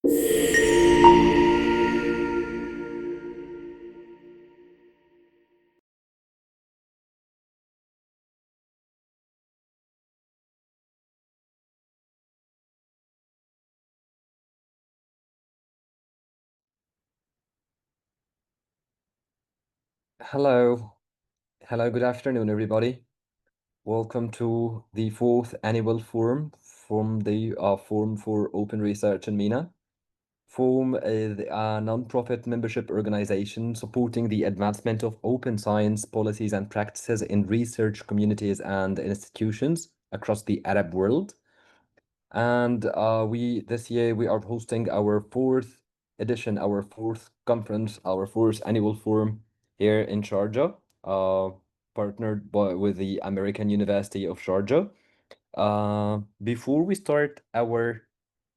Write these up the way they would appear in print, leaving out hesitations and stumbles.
Hello. Hello, good afternoon, everybody. Welcome to the fourth annual forum from the Forum for Open Research in MENA. Forum is a non-profit membership organization supporting the advancement of open science policies and practices in research communities and institutions across the Arab world. And this year we are hosting our fourth edition, our fourth conference, our fourth annual forum here in Sharjah, partnered with the American University of Sharjah. Before we start our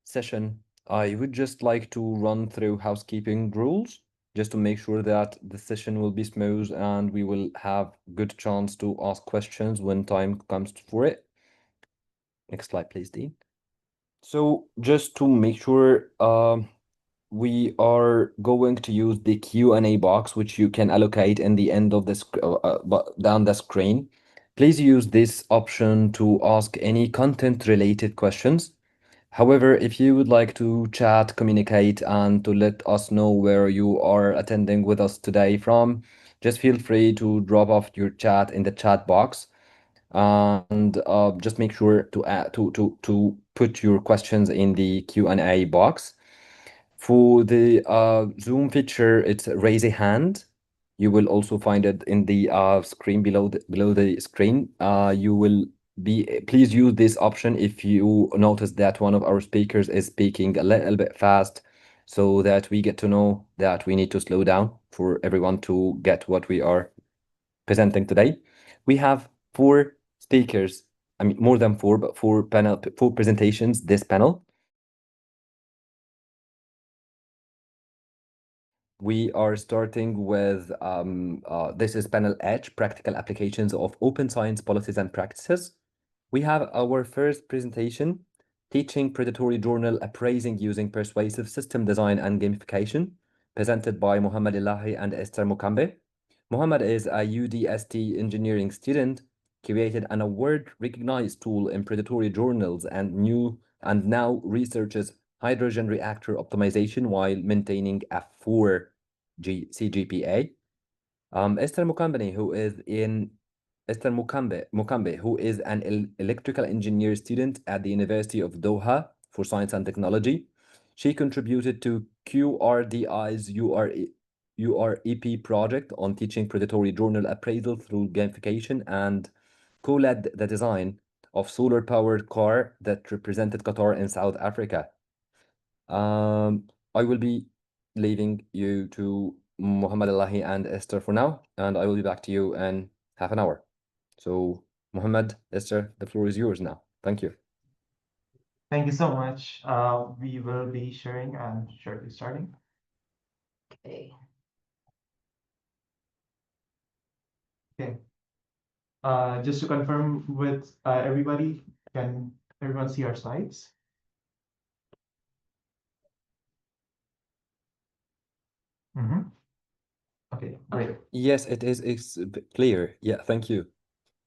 session, I would just like to run through housekeeping rules, just to make sure that the session will be smooth and we will have good chance to ask questions when time comes for it. Next slide, please, Dean. So just to make sure, we are going to use the Q&A box, which you can allocate in the end of the down the screen. Please use this option to ask any content-related questions. However, if you would like to chat, communicate, and to let us know where you are attending with us today from, just feel free to drop off your chat in the chat box, and just make sure to add to put your questions in the Q&A box. For the Zoom feature, it's raise a hand. You will also find it in the screen below the screen. You will please use this option if you notice that one of our speakers is speaking a little bit fast, so that we get to know that we need to slow down for everyone to get what we are presenting today. We have four speakers, I mean more than four, but four presentations this panel. We are starting with this is panel H, Practical Applications of Open Science Policies and Practices. We have our first presentation, Teaching Predatory Journal Appraising Using Persuasive System Design and Gamification, presented by Muhammad Ilahi and Esther Mukambe. Muhammad is a UDST engineering student, created an award-recognized tool in predatory journals and now researches hydrogen reactor optimization while maintaining a 4 CGPA. Esther Mukambe, who is an electrical engineer student at the University of Doha for Science and Technology. She contributed to QRDI's UREP project on teaching predatory journal appraisal through gamification and co-led the design of solar-powered car that represented Qatar in South Africa. I will be leaving you to Muhammad Allahi and Esther for now, and I will be back to you in half an hour. So, Muhammad, Esther, the floor is yours now. Thank you. Thank you so much. We will be sharing and shortly starting. Okay. Just to confirm with everybody, can everyone see our slides? Okay, great. Yes, it is. It's clear. Yeah, thank you.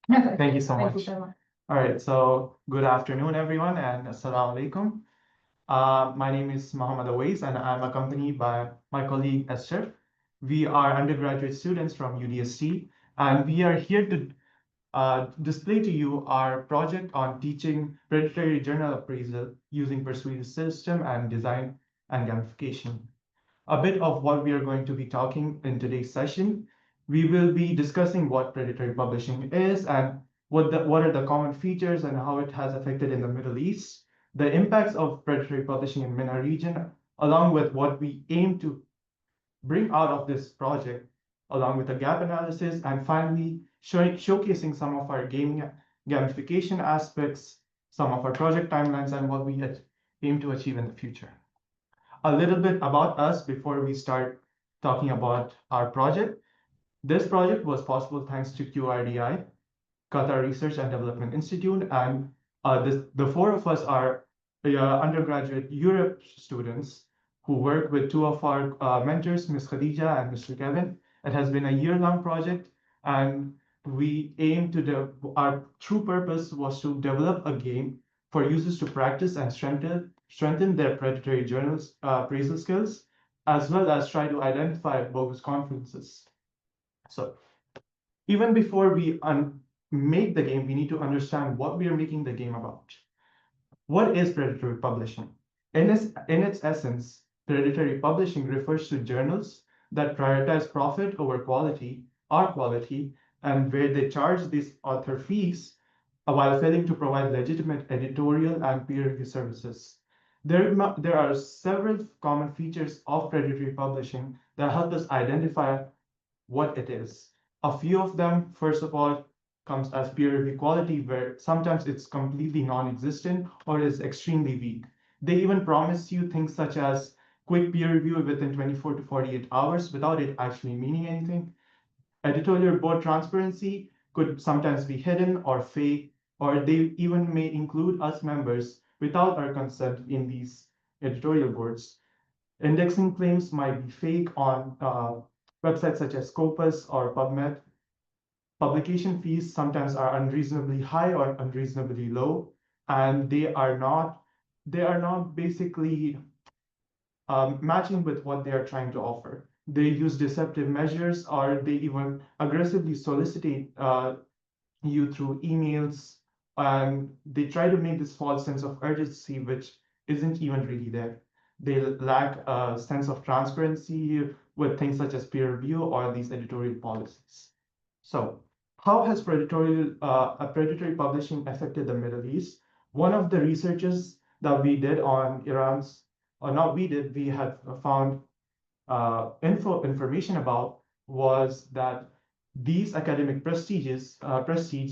Thank you so much. All right, so good afternoon, everyone, and assalamu alaikum. My name is Muhammad Awais, and I'm accompanied by my colleague Esther. We are undergraduate students from UDST, and we are here to display to you our project on teaching predatory journal appraisal using persuasive system and design and gamification. A bit of what we are going to be talking in today's session. We will be discussing what predatory publishing is and what are the common features and how it has affected in the Middle East, the impacts of predatory publishing in MENA region, along with what we aim to bring out of this project, along with a gap analysis, and finally showcasing some of our gamification aspects, some of our project timelines, and what we aim to achieve in the future. A little bit about us before we start talking about our project. This project was possible thanks to QRDI, Qatar Research and Development Institute, and the four of us are undergraduate Europe students who work with two of our mentors, Ms. Khadija and Mr. Kevin. It has been a year-long project, and we aim to our true purpose was to develop a game for users to practice and strengthen their predatory journals appraisal skills, as well as try to identify bogus conferences. So even before we make the game, we need to understand what we are making the game about. What is predatory publishing? In its essence, predatory publishing refers to journals that prioritize profit over quality or quality, and where they charge these author fees while failing to provide legitimate editorial and peer review services. There are several common features of predatory publishing that help us identify what it is. A few of them, first of all, comes as peer review quality, where sometimes it's completely non-existent or is extremely weak. They even promise you things such as quick peer review within 24 to 48 hours without it actually meaning anything. Editorial board transparency could sometimes be hidden or fake, or they even may include us members without our consent in these editorial boards. Indexing claims might be fake on websites such as Scopus or PubMed. Publication fees sometimes are unreasonably high or unreasonably low, and they are not basically matching with what they are trying to offer. They use deceptive measures, or they even aggressively solicit you through emails, and they try to make this false sense of urgency, which isn't even really there. They lack a sense of transparency with things such as peer review or these editorial policies. So, how has predatory publishing affected the Middle East? One of the researches that we did on Iran's, or not we did, we had found information about was that these academic prestige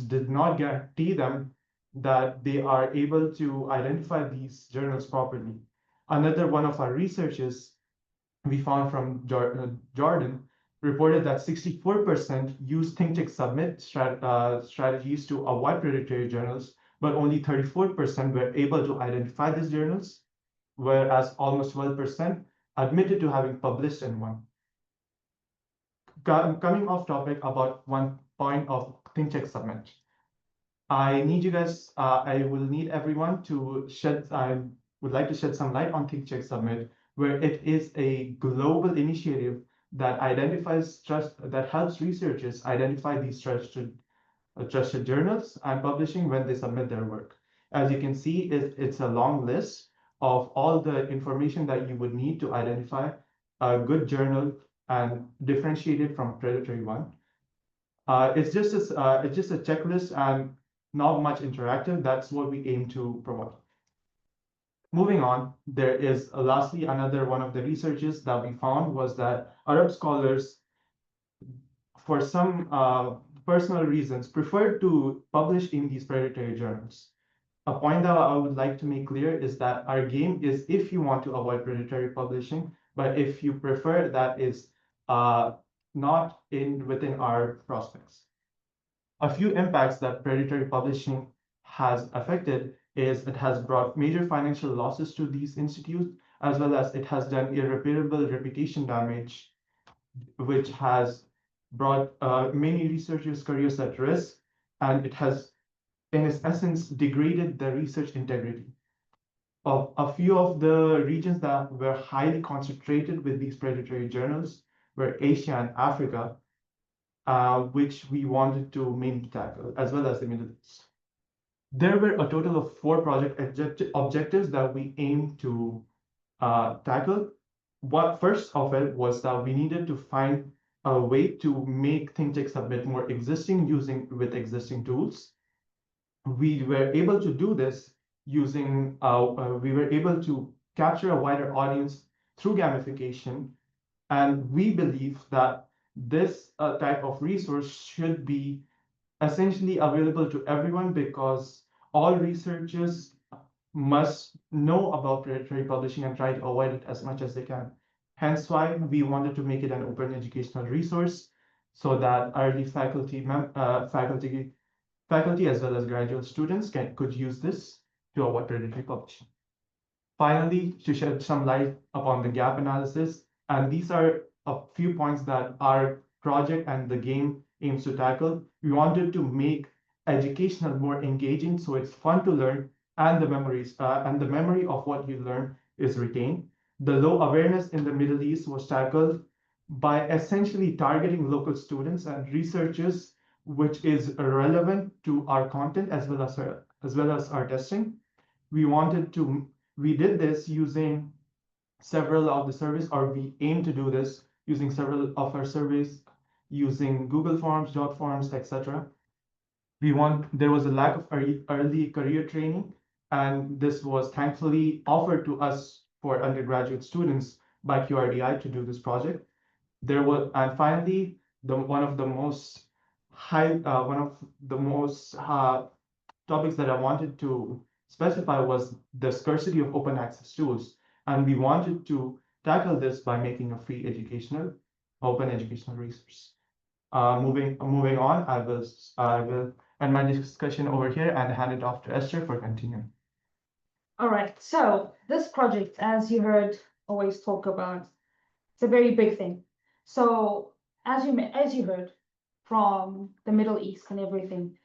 did not guarantee them that they are able to identify these journals properly. Another one of our researches we found from Jordan reported that 64% use think, check, submit strategies to avoid predatory journals, but only 34% were able to identify these journals, whereas almost 12% admitted to having published in one. Coming off topic about one point of think, check, submit. I need you guys, I will need everyone to I would like to shed some light on Think, Check, Submit, where it is a global initiative that that helps researchers identify these trusted journals and publishing when they submit their work. As you can see, it's a long list of all the information that you would need to identify a good journal and differentiate it from predatory one. It's just a checklist and not much interactive. That's what we aim to provide. Moving on, there is lastly another one of the researches that we found was that Arab scholars, for some personal reasons, prefer to publish in these predatory journals. A point that I would like to make clear is that our game is if you want to avoid predatory publishing, but if you prefer, that is not within our prospects. A few impacts that predatory publishing has affected is it has brought major financial losses to these institutes, as well as it has done irreparable reputation damage, which has brought many researchers' careers at risk, and it has, in its essence, degraded the research integrity. Of a few of the regions that were highly concentrated with these predatory journals were Asia and Africa, which we wanted to mainly tackle, as well as the Middle East. There were a total of 4 project objectives that we aimed to tackle. First of it was that we needed to find a way to make ThinkTech Submit more existing with existing tools. We were able to do this using, we were able to capture a wider audience through gamification. And we believe that this type of resource should be essentially available to everyone because all researchers must know about predatory publishing and try to avoid it as much as they can. Hence why we wanted to make it an open educational resource so that early faculty as well as graduate students could use this to avoid predatory publishing. Finally, to shed some light upon the gap analysis, and these are a few points that our project and the game aims to tackle. We wanted to make educational more engaging, so it's fun to learn, and the memory of what you learn is retained. The low awareness in the Middle East was tackled by essentially targeting local students and researchers, which is relevant to our content as well as our testing. We wanted to we did this using several of the surveys, or we aim to do this using several of our surveys, using Google Forms, Dot Forms, etc. There was a lack of early career training, and this was thankfully offered to us for undergraduate students by QRDI to do this project. And finally, one of the most topics that I wanted to specify was the scarcity of open access tools. And we wanted to tackle this by making a free open educational resource. Moving on, I will end my discussion over here and hand it off to Esther for continuing. All right, so this project, as you heard, always talk about, it's a very big thing. So as you heard from the Middle East and everything,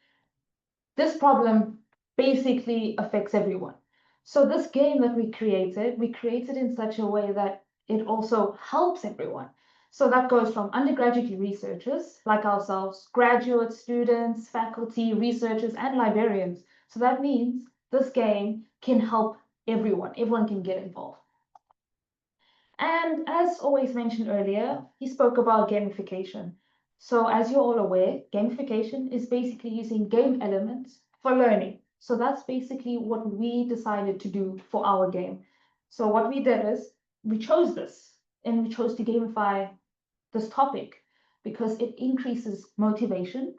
this problem basically affects everyone. So this game that we created in such a way that it also helps everyone. So that goes from undergraduate researchers like ourselves, graduate students, faculty, researchers, and librarians. So that means this game can help everyone. Everyone can get involved. And as always mentioned earlier, he spoke about gamification. So as you're all aware, gamification is basically using game elements for learning. So that's basically what we decided to do for our game. So what we did is we chose this and we chose to gamify this topic because it increases motivation,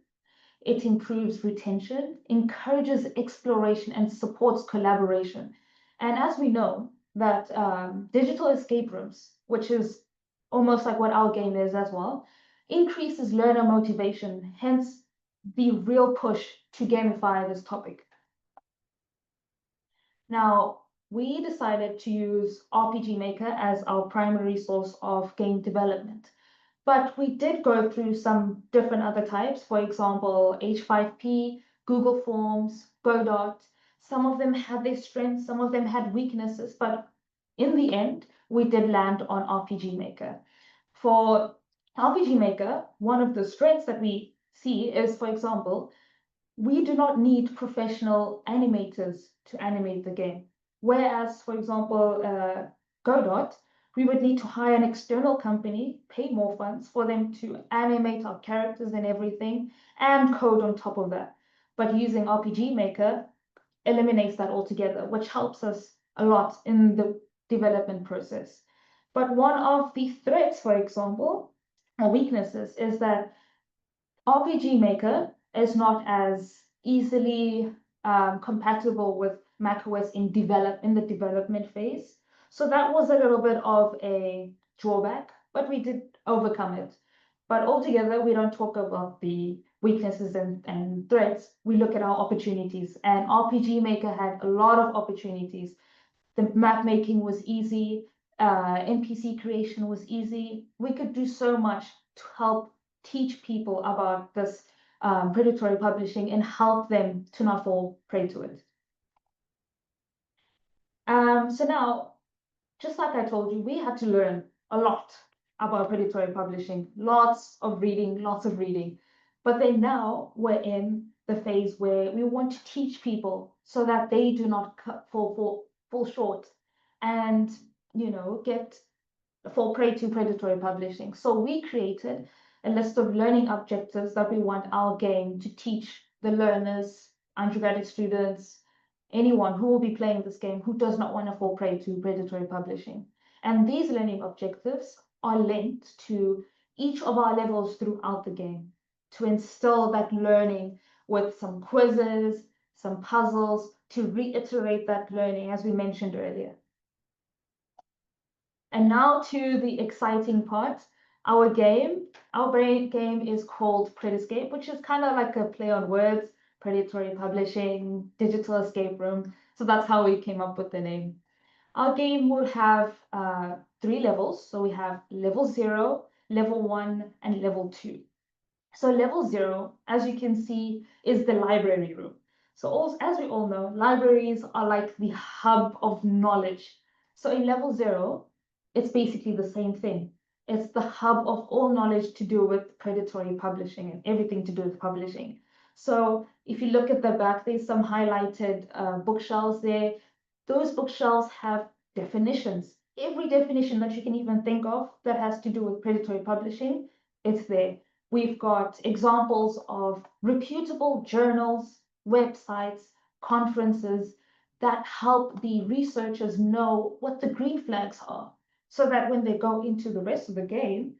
it improves retention, encourages exploration, and supports collaboration. And as we know, that digital escape rooms, which is almost like what our game is as well, increases learner motivation, hence the real push to gamify this topic. Now, we decided to use RPG Maker as our primary source of game development. But we did go through some different other types, for example, H5P, Google Forms, Godot. Some of them had their strengths, some of them had weaknesses, but in the end, we did land on RPG Maker. For RPG Maker, one of the strengths that we see is, for example, we do not need professional animators to animate the game. Whereas, for example, Godot, we would need to hire an external company, pay more funds for them to animate our characters and everything, and code on top of that. But using RPG Maker eliminates that altogether, which helps us a lot in the development process. But one of the threats, for example, or weaknesses, is that RPG Maker is not as easily compatible with macOS in the development phase. So that was a little bit of a drawback, but we did overcome it. But altogether, we don't talk about the weaknesses and threats. We look at our opportunities, and RPG Maker had a lot of opportunities. The map making was easy, NPC creation was easy. We could do so much to help teach people about this predatory publishing and help them to not fall prey to it. So now, just like I told you, we had to learn a lot about predatory publishing, lots of reading. But then now we're in the phase where we want to teach people so that they do not fall short and, fall prey to predatory publishing. So we created a list of learning objectives that we want our game to teach the learners, undergraduate students, anyone who will be playing this game who does not want to fall prey to predatory publishing. And these learning objectives are linked to each of our levels throughout the game to instill that learning with some quizzes, some puzzles to reiterate that learning, as we mentioned earlier. And now to the exciting part. Our game is called Predescape, which is kind of like a play on words, predatory publishing, digital escape room. So that's how we came up with the name. Our game will have 3 levels. So we have level 0, level 1, and level 2. So level 0, as you can see, is the library room. So as we all know, libraries are like the hub of knowledge. So in level 0, it's basically the same thing. It's the hub of all knowledge to do with predatory publishing and everything to do with publishing. So if you look at the back, there's some highlighted bookshelves there. Those bookshelves have definitions. Every definition that you can even think of that has to do with predatory publishing, it's there. We've got examples of reputable journals, websites, conferences that help the researchers know what the green flags are, so that when they go into the rest of the game,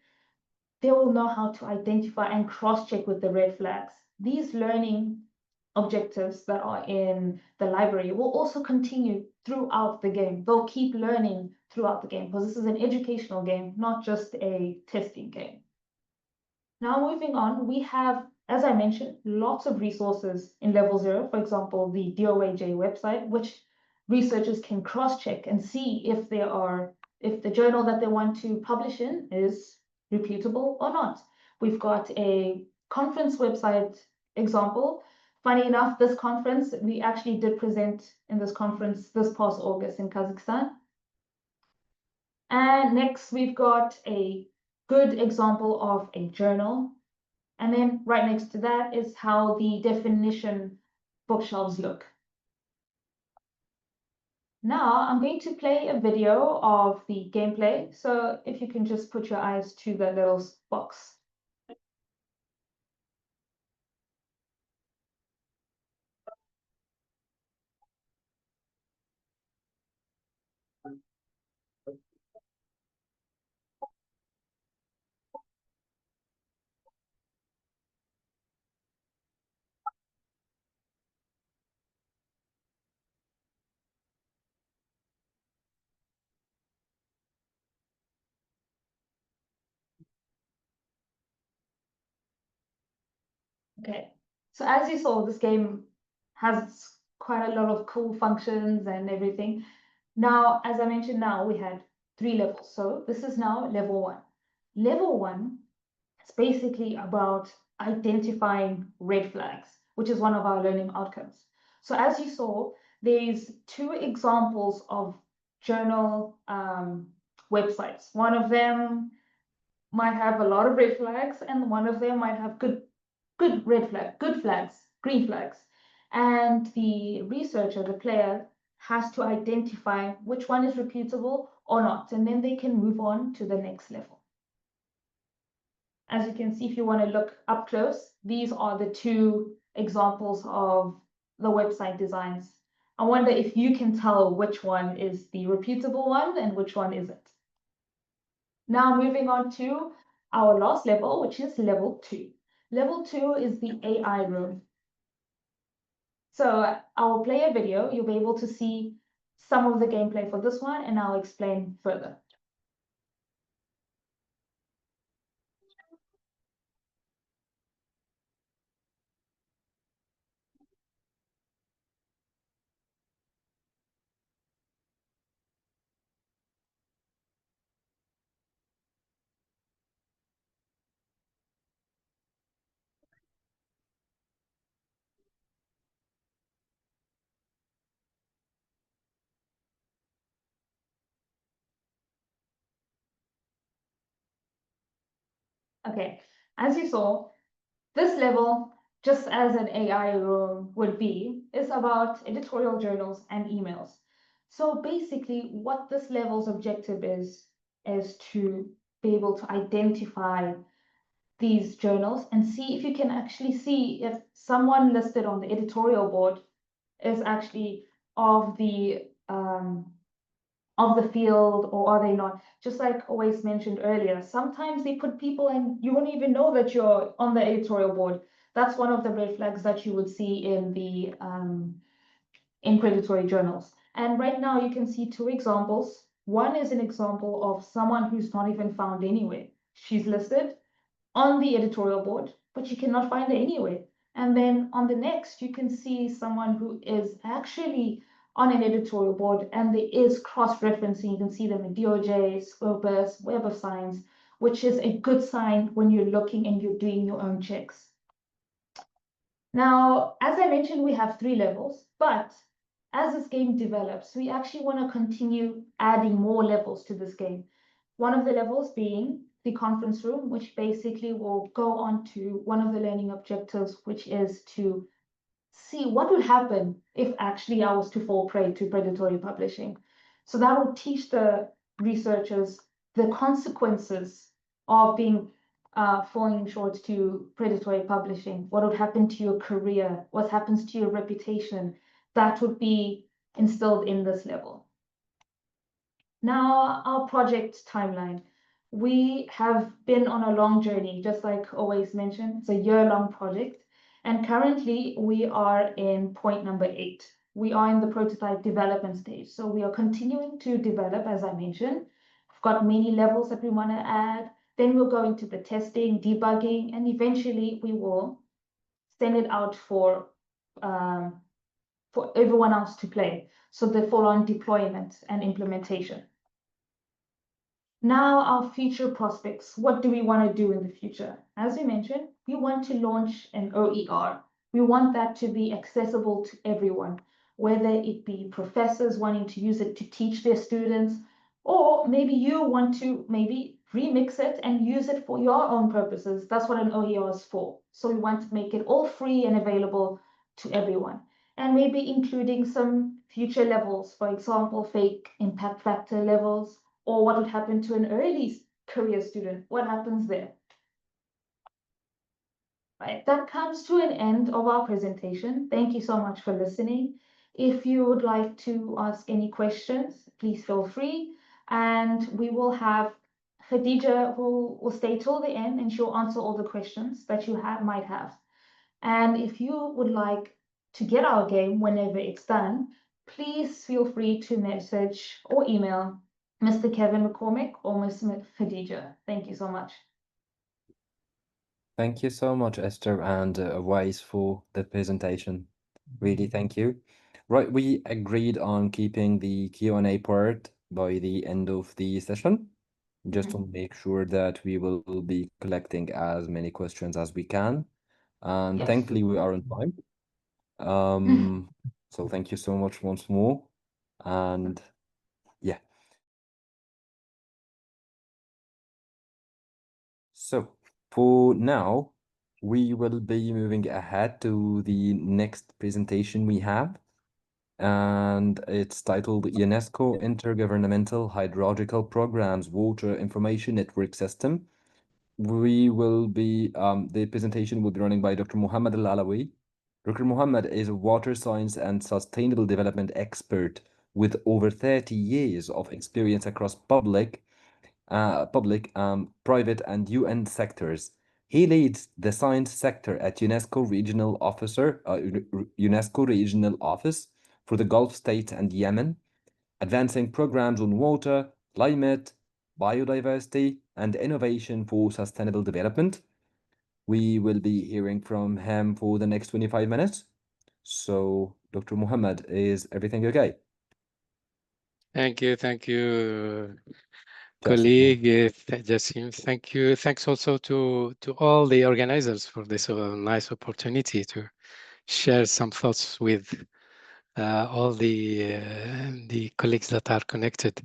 they will know how to identify and cross-check with the red flags. These learning objectives that are in the library will also continue throughout the game. They'll keep learning throughout the game because this is an educational game, not just a testing game. Now moving on, we have, as I mentioned, lots of resources in level 0. For example, the DOAJ website, which researchers can cross-check and see if the journal that they want to publish in is reputable or not. We've got a conference website example. Funny enough, this conference, we actually did present in this conference this past August in Kazakhstan. And next, we've got a good example of a journal. And then right next to that is how the definition bookshelves look. Now I'm going to play a video of the gameplay. So if you can just put your eyes to the little box. Okay, so as you saw, this game has quite a lot of cool functions and everything. Now, as I mentioned, now we had 3 levels. So this is now level 1. Level 1 is basically about identifying red flags, which is one of our learning outcomes. So as you saw, there's 2 examples of journal websites. One of them might have a lot of red flags, and one of them might have good flags, green flags. And the researcher, the player, has to identify which one is reputable or not, and then they can move on to the next level. As you can see, if you want to look up close, these are the 2 examples of the website designs. I wonder if you can tell which one is the reputable one and which one isn't. Now moving on to our last level, which is level 2. Level 2 is the AI room. So I'll play a video. You'll be able to see some of the gameplay for this one, and I'll explain further. Okay, as you saw, this level, just as an AI room would be, is about editorial journals and emails. So basically, what this level's objective is to be able to identify these journals and see if you can actually see if someone listed on the editorial board is actually of the field, or are they not? Just like always mentioned earlier, sometimes they put people and you won't even know that you're on the editorial board. That's one of the red flags that you would see in the in predatory journals. And right now you can see 2 examples. One is an example of someone who's not even found anywhere. She's listed on the editorial board, but you cannot find her anywhere. And then on the next, you can see someone who is actually on an editorial board, and there is cross-referencing. You can see them in DOJ, Scopus, Web of Science, which is a good sign when you're looking and you're doing your own checks. Now, as I mentioned, we have 3 levels, but as this game develops, we actually want to continue adding more levels to this game. One of the levels being the conference room, which basically will go on to one of the learning objectives, which is to see what would happen if actually I was to fall prey to predatory publishing. So that will teach the researchers the consequences of being falling short to predatory publishing, what would happen to your career, what happens to your reputation. That would be instilled in this level. Now, our project timeline. We have been on a long journey, just like always mentioned. It's a year-long project. And currently, we are in point number 8. We are in the prototype development stage. So we are continuing to develop, as I mentioned. We've got many levels that we want to add. Then we'll go into the testing, debugging, and eventually we will send it out for everyone else to play. So the full-on deployment and implementation. Now, our future prospects. What do we want to do in the future? As we mentioned, we want to launch an OER. We want that to be accessible to everyone, whether it be professors wanting to use it to teach their students, or maybe you want to remix it and use it for your own purposes. That's what an OER is for. So we want to make it all free and available to everyone. And maybe including some future levels, for example, fake impact factor levels, or what would happen to an early career student? What happens there? Right, that comes to an end of our presentation. Thank you so much for listening. If you would like to ask any questions, please feel free. And we will have Khadija, who will stay till the end, and she'll answer all the questions that you might have. And if you would like to get our game whenever it's done, please feel free to message or email Mr. Kevin McCormick or Ms. Khadija. Thank you so much. Thank you so much, Esther and Wise, for the presentation. Really, thank you. Right, we agreed on keeping the Q&A part by the end of the session, just to make sure that we will be collecting as many questions as we can. And Yes. thankfully, we are on time. So thank you so much once more. And yeah. So for now, we will be moving ahead to the next presentation we have. And it's titled UNESCO Intergovernmental Hydrological Programs Water Information Network System. We will be, the presentation will be running by Dr. Muhammad Al-Alawi. Dr. Muhammad is a water science and sustainable development expert with over 30 years of experience across public, private, and UN sectors. He leads the science sector at UNESCO Regional Office for the Gulf states and Yemen, advancing programs on water, climate, biodiversity, and innovation for sustainable development. We will be hearing from him for the next 25 minutes. So, Dr. Muhammad, is everything okay? Thank you, colleague Jassim. Thank you. Thanks also to all the organizers for this nice opportunity to share some thoughts with all the colleagues that are connected.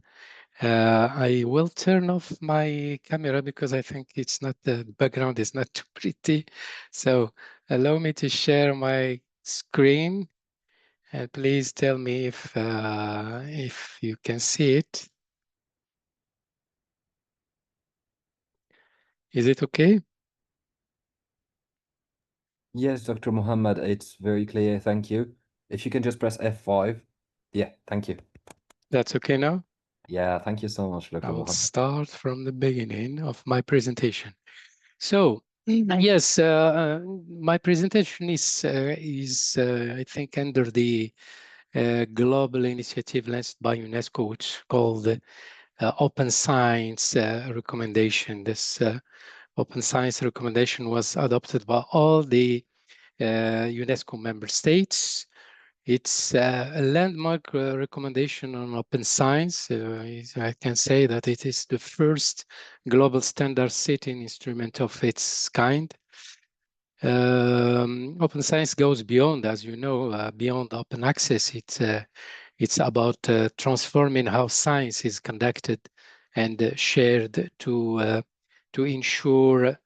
I will turn off my camera because I think it's not, the background is not too pretty. So allow me to share my screen. And please tell me if you can see it. Is it okay? Yes, Dr. Muhammad, it's very clear. Thank you. If you can just press F5. Yeah, thank you. That's okay now? Yeah, thank you so much, Dr. I will Muhammad. start from the beginning of my presentation. So, yes, my presentation is I think, under the global initiative launched by UNESCO, which is called Open Science Recommendation. This Open Science Recommendation was adopted by all the UNESCO member states It's a landmark recommendation on open science. I can say that it is the first global standard setting instrument of its kind. Open science goes beyond, as you know, beyond open access. It's about transforming how science is conducted and shared to ensure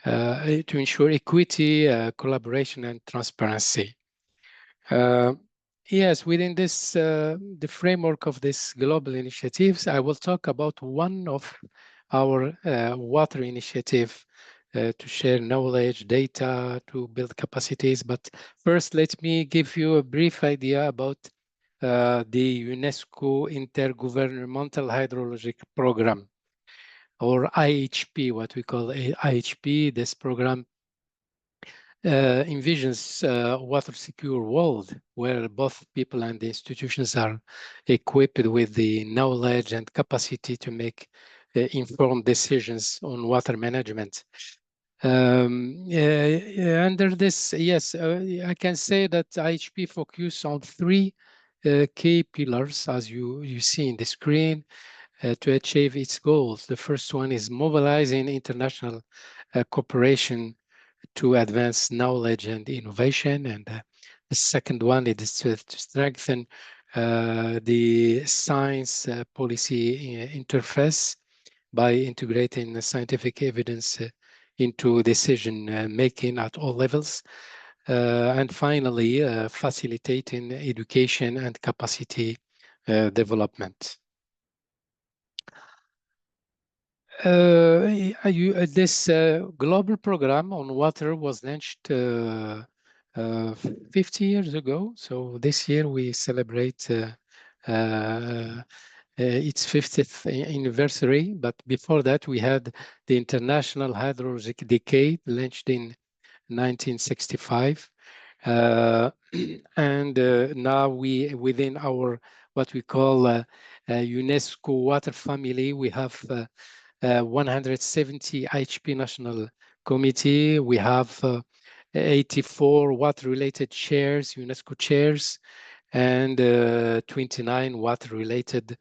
to ensure equity, collaboration, and transparency. Yes, within this the framework of these global initiatives, I will talk about one of our water initiative to share knowledge, data, to build capacities. But first, let me give you a brief idea about the UNESCO Intergovernmental Hydrologic Program, or IHP, what we call IHP. This program envisions a water secure world where both people and the institutions are equipped with the knowledge and capacity to make informed decisions on water management. Under this, yes, I can say that IHP focus on three key pillars, as you see in the screen, to achieve its goals. The first one is mobilizing international cooperation to advance knowledge and innovation. And the second one is to strengthen the science policy interface by integrating the scientific evidence into decision making at all levels. And finally, facilitating education and capacity development. This global program on water was launched 50 years ago. So this year we celebrate its 50th anniversary. But before that, we had the International Hydrologic Decade launched in 1965. And now within our, what we call UNESCO water family, we have 170 IHP National Committee. We have 84 water-related chairs, UNESCO chairs, and 29 water-related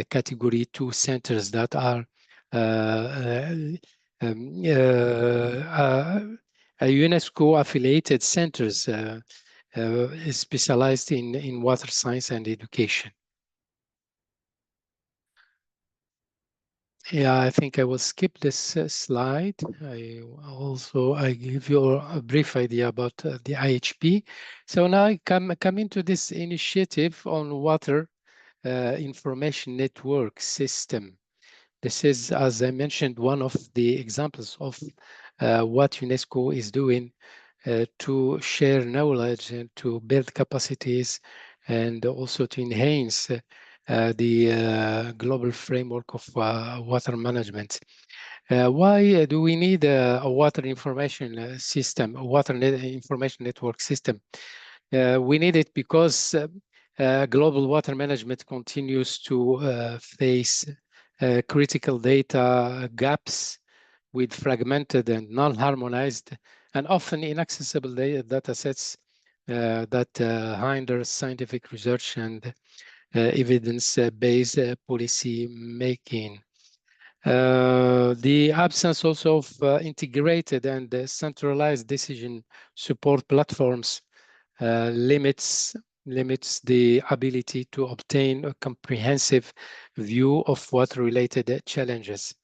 Category 2 centers that are UNESCO-affiliated centers specialized in water science and education. Yeah, I think I will skip this slide. I give you a brief idea about the IHP. So now I come into this initiative on water information network system. This is, as I mentioned, one of the examples of what UNESCO is doing to share knowledge and to build capacities, and also to enhance the global framework of water management. Why do we need a water information system, a water information network system? We need it because global water management continues to face critical data gaps with fragmented and non-harmonized and often inaccessible data sets that hinder scientific research and evidence-based policy making. The absence also of integrated and centralized decision support platforms limits the ability to obtain a comprehensive view of water-related challenges.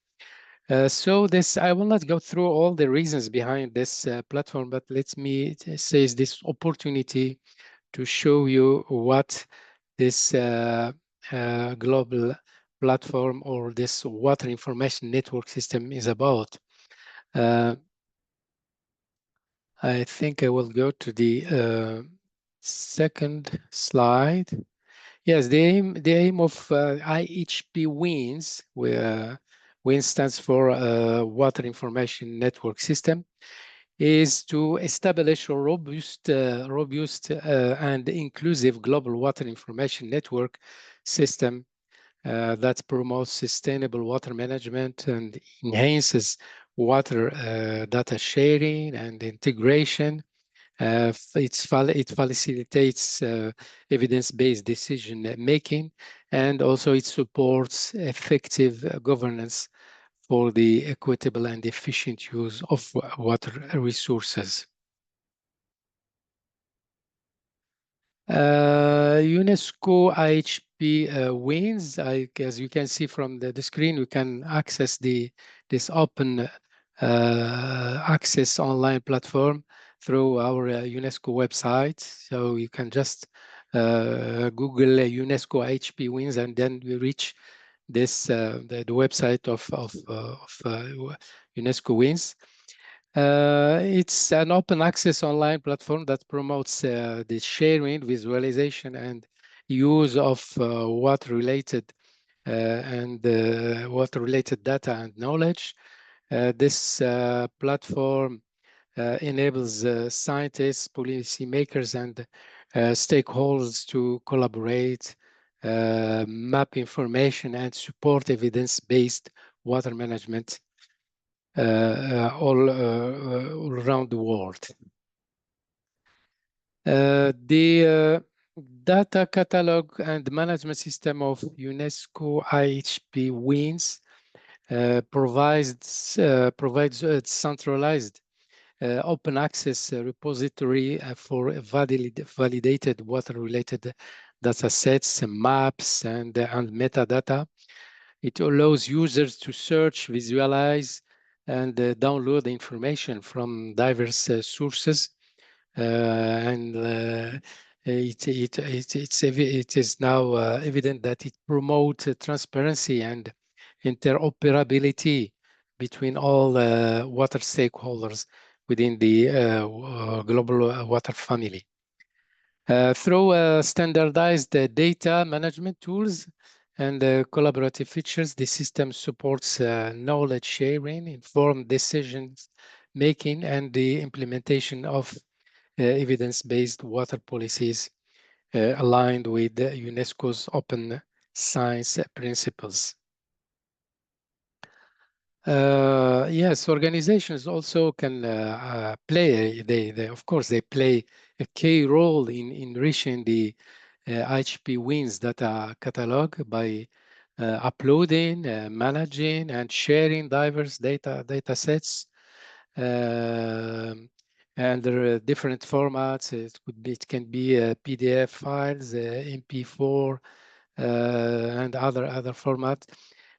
So this, I will not go through all the reasons behind this platform, but let me seize this opportunity to show you what this global platform or this water information network system is about. I think I will go to the second slide. Yes, the aim of IHP WINS, where WINS stands for Water Information Network System, is to establish a robust and inclusive global water information network system that promotes sustainable water management and enhances water data sharing and integration, It facilitates evidence-based decision making, and also it supports effective governance for the equitable and efficient use of water resources. UNESCO IHP wins. As you can see from the screen, you can access this open access online platform through our UNESCO website. So you can just Google UNESCO IHP wins, and then you reach this the website of UNESCO wins. It's an open access online platform that promotes the sharing, visualization, and use of water-related water-related data and knowledge. This platform enables scientists, policymakers, and stakeholders to collaborate, map information, and support evidence-based water management all around the world. The data catalog and management system of UNESCO IHP WINS provides a centralized open access repository for validated water-related data sets, maps, and metadata. It allows users to search, visualize, and download information from diverse sources. It is now evident that it promotes transparency and interoperability between all water stakeholders within the global water family. Through standardized data management tools and collaborative features, the system supports knowledge sharing, informed decisions making, and the implementation of evidence-based water policies aligned with UNESCO's open science principles. Yes, organizations also can play. Of course, they play a key role in enriching the IHP WINS data catalog by uploading, managing, and sharing diverse data sets. And there are different formats. It can be PDF files, MP4, and other formats.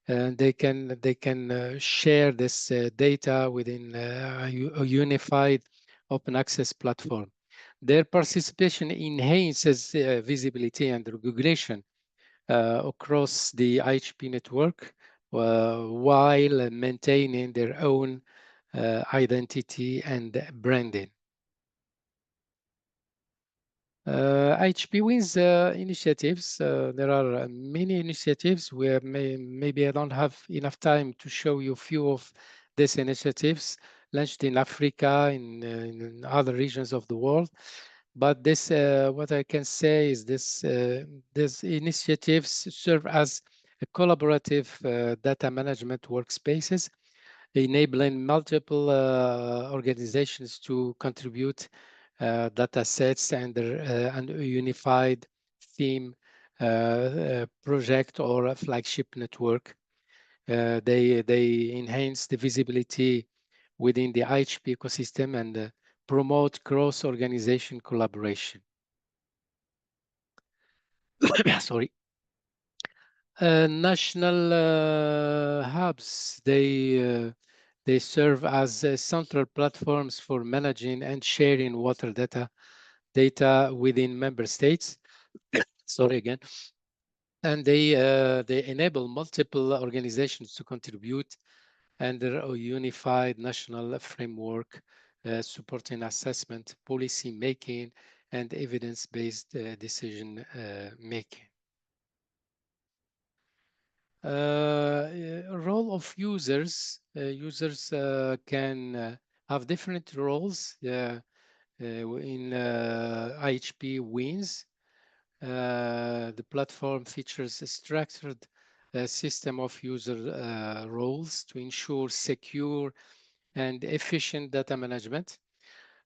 And they can share this data within a unified open access platform. Their participation enhances visibility and recognition across the IHP network while maintaining their own identity and branding. IHP WINS initiatives. There are many initiatives where maybe I don't have enough time to show you a few of these initiatives launched in Africa, in other regions of the world. But this, what I can say is these initiatives serve as a collaborative data management workspaces, enabling multiple organizations to contribute data sets and a unified theme project or a flagship network. They enhance the visibility within the IHP ecosystem and promote cross-organization collaboration. Sorry. National hubs, they serve as central platforms for managing and sharing water data within member states. Sorry again. And they enable multiple organizations to contribute under a unified national framework supporting assessment, policy making, and evidence-based decision making. Role of users. Users can have different roles in IHP WINS. The platform features a structured system of user roles to ensure secure and efficient data management.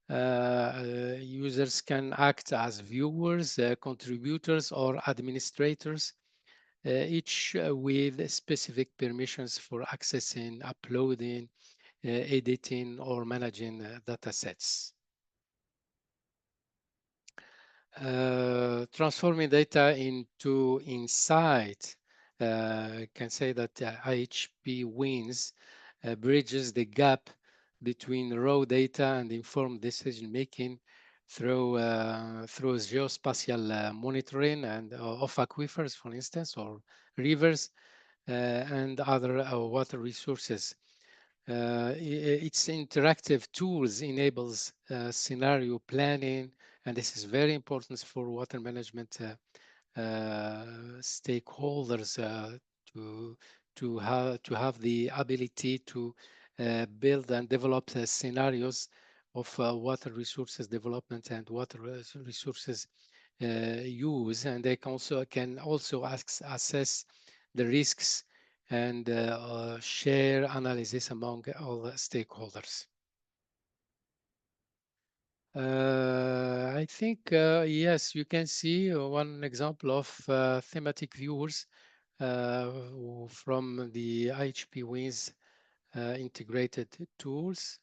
Users can act as viewers, contributors, or administrators, each with specific permissions for accessing, uploading, editing, or managing data sets. Transforming data into insight. I can say that IHP WINS bridges the gap between raw data and informed decision making through geospatial monitoring and of aquifers, for instance, or rivers and other water resources. Its interactive tools enables scenario planning, and this is very important for water management stakeholders to have the ability to build and develop scenarios of water resources development and water resources use, and they can also assess the risks and share analysis among all the stakeholders. I think, yes, you can see one example of thematic viewers from the IHP WINS integrated tools.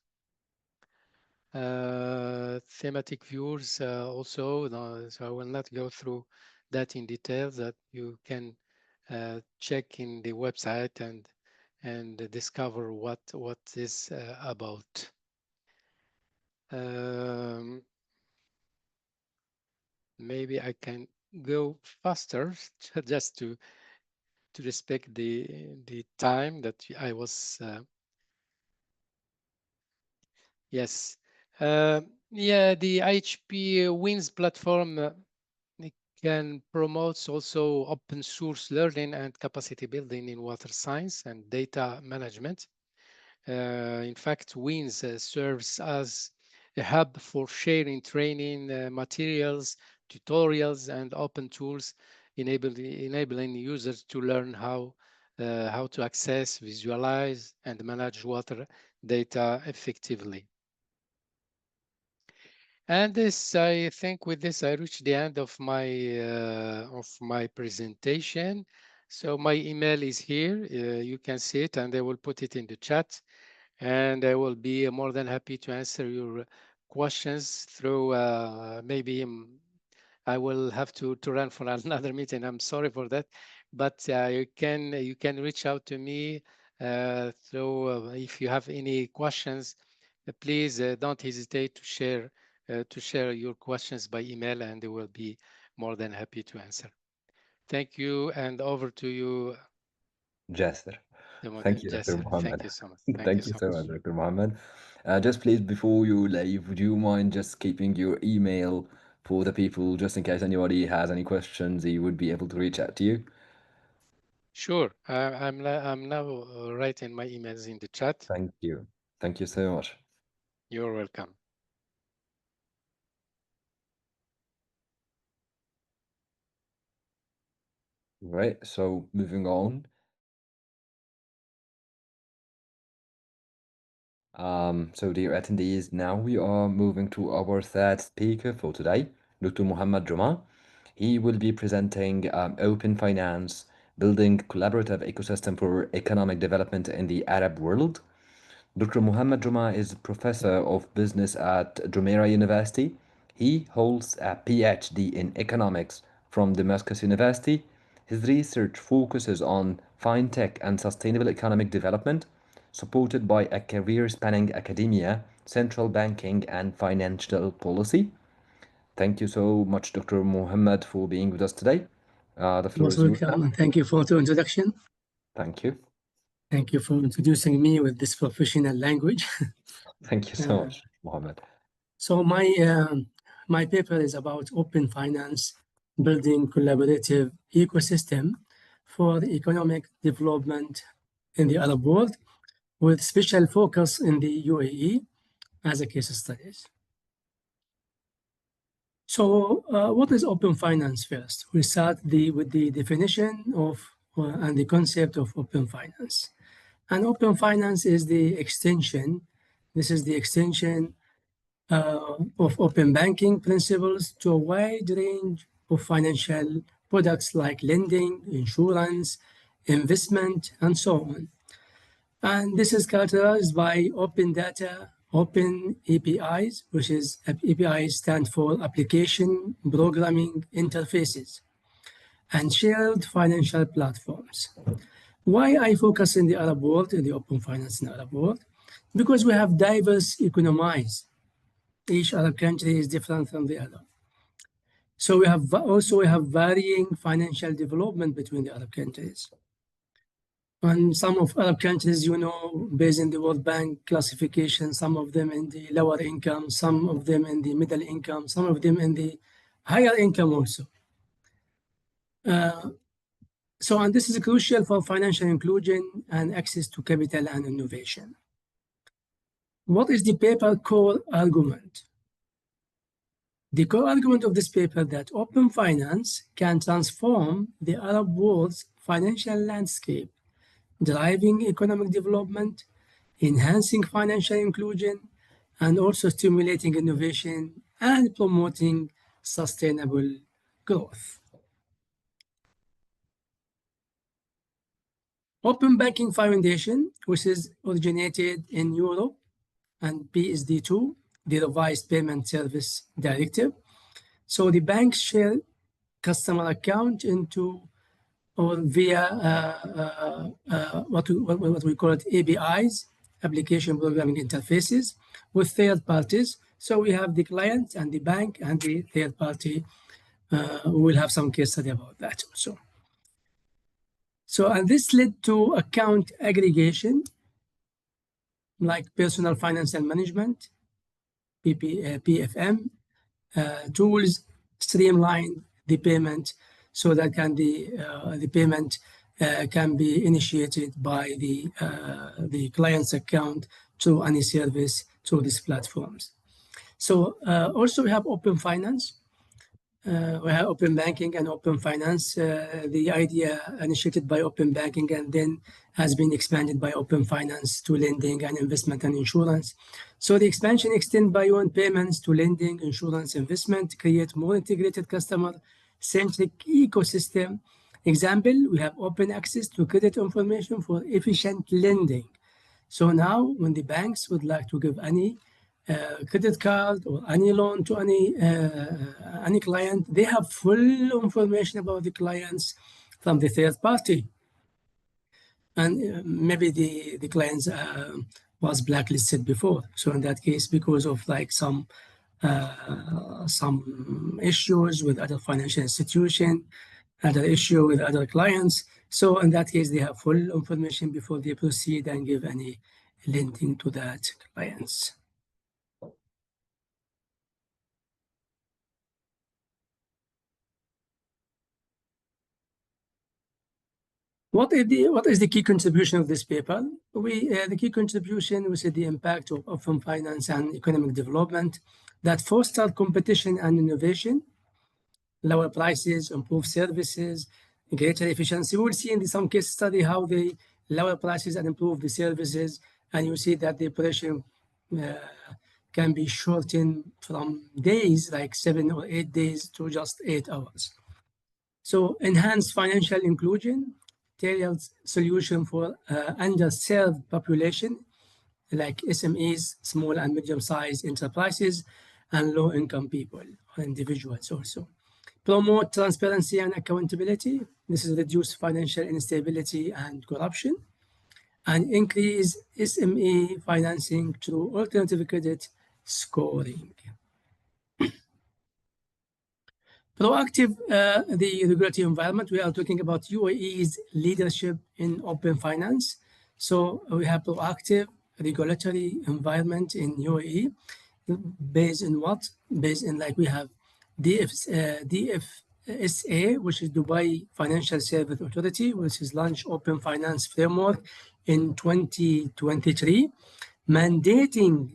Thematic viewers also, so I will not go through that in detail, that you can check in the website and discover what is about. Maybe I can go faster just to respect the time that I was. Yes, yeah, the IHP WINS platform can promote also open source learning and capacity building in water science and data management. In fact, WINS serves as a hub for sharing training materials, tutorials, and open tools, enabling users to learn how to access, visualize, and manage water data effectively. And this, I think, with this, I reached the end of my presentation. So my email is here. You can see it, and I will put it in the chat. And I will be more than happy to answer your questions through maybe I will have to run for another meeting. I'm sorry for that, but you can reach out to me through if you have any questions. Please don't hesitate to share your questions by email, and they will be more than happy to answer. Thank you, and over to you, Jasser. Thank you, Dr. Jasser. Mohammed. Thank you so much. Thank you so much, Dr. Mohammed. Just please, before you leave, would you mind just keeping your email for the people, just in case anybody has any questions, he would be able to reach out to you? Sure. I'm now writing my emails in the chat. Thank you. Thank you so much. You're welcome. Right, so moving on. So dear attendees, now we are moving to our third speaker for today, Dr. Muhammad Juma. He will be presenting Open Finance, Building Collaborative Ecosystem for Economic Development in the Arab World. Dr. Muhammad Juma is Professor of Business at Jumeirah University. He holds a PhD in Economics from Damascus University. His research focuses on fintech and sustainable economic development, supported by a career spanning academia, central banking, and financial policy. Thank you so much, Dr. Muhammad, for being with us today. The floor is yours now. Thank you for the introduction. Thank you. Thank you for introducing me with this professional language. Thank you so much, Muhammad. So my paper is about open finance, building collaborative ecosystem for the economic development in the Arab world, with special focus in the UAE as a case studies. So what is open finance first? We start with the definition of and the concept of open finance. And open finance is the extension. This is the extension of open banking principles to a wide range of financial products like lending, insurance, investment, and so on. And this is characterized by open data, open APIs, which is APIs stand for Application Programming Interfaces, and shared financial platforms. Why I focus in the Arab world, in the open finance in the Arab world? Because we have diverse economies. Each Arab country is different from the other. So we have varying financial development between the Arab countries. And some of Arab countries, based in the World Bank classification, some of them in the lower income, some of them in the middle income, some of them in the higher income also. And this is crucial for financial inclusion and access to capital and innovation. What is the paper core argument? The core argument of this paper that open finance can transform the Arab world's financial landscape, driving economic development, enhancing financial inclusion, and also stimulating innovation and promoting sustainable growth. Open Banking Foundation, which is originated in Europe, and PSD2, the Revised Payment Service Directive. So the banks share customer account into or via what we call it APIs, Application Programming Interfaces, with third parties. So we have the client and the bank and the third party. We will have some case study about that also. So, and this led to account aggregation, like personal financial management, PFM, tools streamline the payment so that the payment can be initiated by the client's account through any service through these platforms. So also we have open finance. We have open banking and open finance. The idea initiated by open banking and then has been expanded by open finance to lending and investment and insurance. So the expansion extends beyond payments to lending, insurance, investment, create more integrated customer-centric ecosystem. Example, we have open access to credit information for efficient lending. So now when the banks would like to give any credit card or any loan to any client, they have full information about the clients from the third party. And maybe the clients was blacklisted before. So in that case, because of like some issues with other financial institution, other issue with other clients. So in that case, they have full information before they proceed and give any lending to that clients. What is the key contribution of this paper? The key contribution was the impact of open finance and economic development that foster competition and innovation, lower prices, improve services, greater efficiency. We will see in some case study how they lower prices and improve the services, and you see that the operation can be shortened from days, like 7 or 8 days, to just 8 hours. So enhance financial inclusion, tailored solution for underserved population, like SMEs, small and medium-sized enterprises, and low-income people, or individuals also. Promote transparency and accountability. This is reduce financial instability and corruption, and increase SME financing through alternative credit scoring. Proactive, the regulatory environment. We are talking about UAE's leadership in open finance. So we have proactive regulatory environment in UAE based in what? Based in like we have DFSA, which is Dubai Financial Service Authority, which is launched open finance framework in 2023, mandating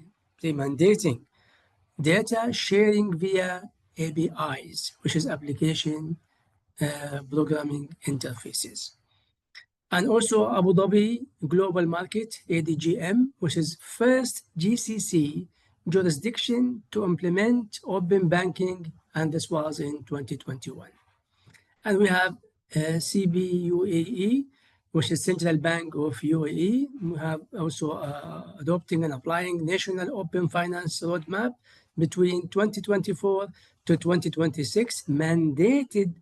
data sharing via APIs, which is application programming interfaces. And also Abu Dhabi Global Market, ADGM, which is first GCC jurisdiction to implement open banking, and this was in 2021. And we have CBUAE, which is Central Bank of UAE. We have also adopting and applying National Open Finance Roadmap between 2024 to 2026, mandated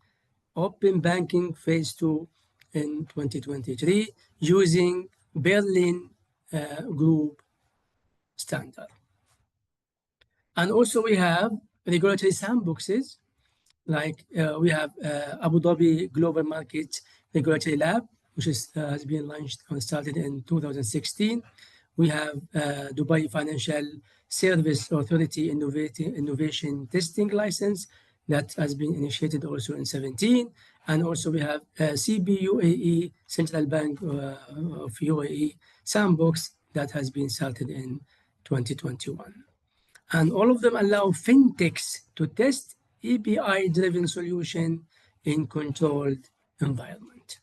open banking phase 2 in 2023 using Berlin Group standard. And also we have regulatory sandboxes, like we have Abu Dhabi Global Market Regulatory Lab, which has been launched and started in 2016. We have Dubai Financial Service Authority Innovation Testing License that has been initiated also in 2017. And also we have CBUAE, Central Bank of UAE Sandbox, that has been started in 2021. And all of them allow fintechs to test API-driven solution in controlled environment.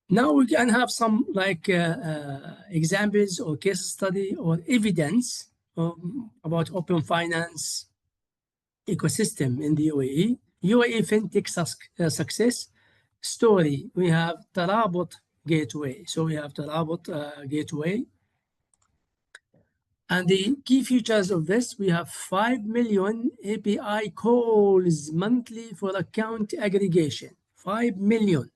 Now we can have some examples or case study or evidence about open finance ecosystem in the UAE. UAE fintech success story. We have Tarabut Gateway. So we have Tarabut Gateway. And the key features of this, we have 5 million API calls monthly for account aggregation, 5 million.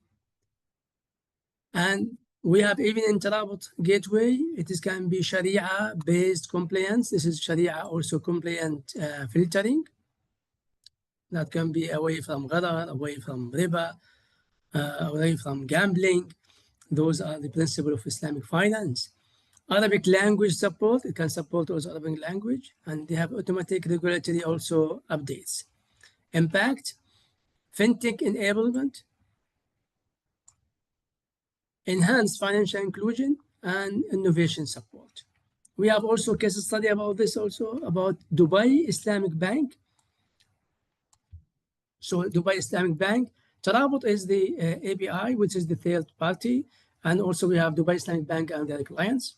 And we have even in Tarabut Gateway, it can be Sharia-based compliance. This is Sharia also compliant filtering. That can be away from gharar, away from riba, away from gambling. Those are the principles of Islamic finance. Arabic language support, it can support also Arabic language, and they have automatic regulatory also updates. Impact, fintech enablement, enhanced financial inclusion, and innovation support. We have also a case study about this also, about Dubai Islamic Bank. So Dubai Islamic Bank, Tarabut is the API, which is the third party, and also we have Dubai Islamic Bank and their clients.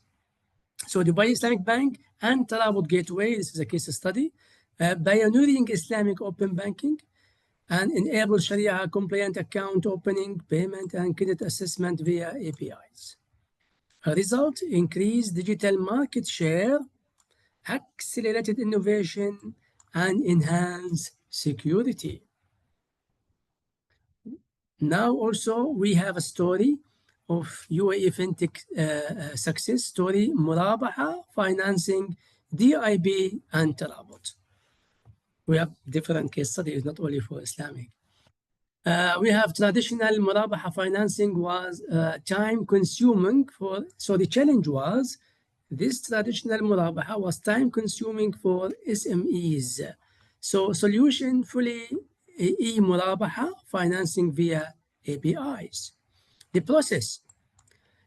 So Dubai Islamic Bank and Tarabut Gateway, this is a case study, pioneering Islamic open banking and enable Sharia compliant account opening, payment, and credit assessment via APIs. A result, increased digital market share, accelerated innovation, and enhanced security. Now also we have a story of UAE fintech success story, Murabaha financing, DIB, and Tarabut. We have different case studies, not only for Islamic. We have traditional Murabaha financing was time consuming so the challenge was this traditional Murabaha was time consuming for SMEs. So solution fully e-Murabaha financing via APIs. The process,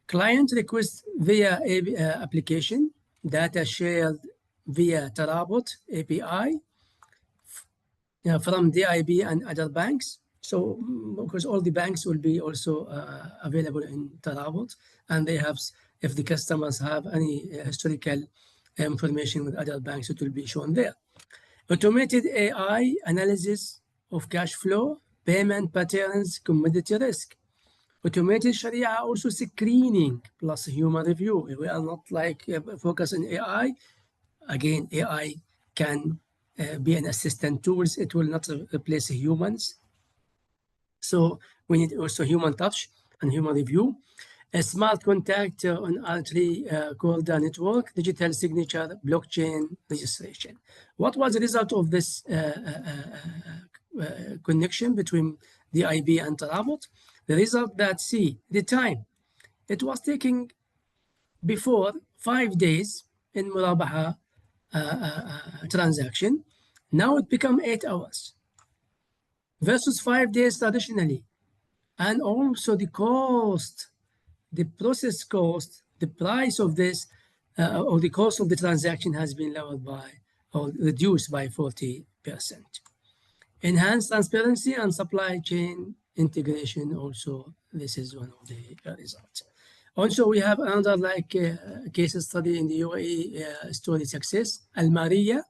client request via application, data shared via Tarabut API from DIB and other banks. So because all the banks will be also available in Tarabut, and they have, if the customers have any historical information with other banks, it will be shown there. Automated AI analysis of cash flow, payment patterns, commodity risk. Automated Sharia also screening plus human review. We are not like focus on AI. Again, AI can be an assistant tools. It will not replace humans. So we need also human touch and human review. A smart contract on R3 Corda network, digital signature, blockchain registration. What was the result of this connection between the IB and Tarabut? The result that the time it was taking before 5 days in Murabaha transaction, now it become 8 hours versus 5 days traditionally. And also the cost, the process cost, the price of this or the cost of the transaction has been lowered by or reduced by 40%. Enhanced transparency and supply chain integration also, this is one of the results. Also, we have another case study in the UAE story success, Al Maria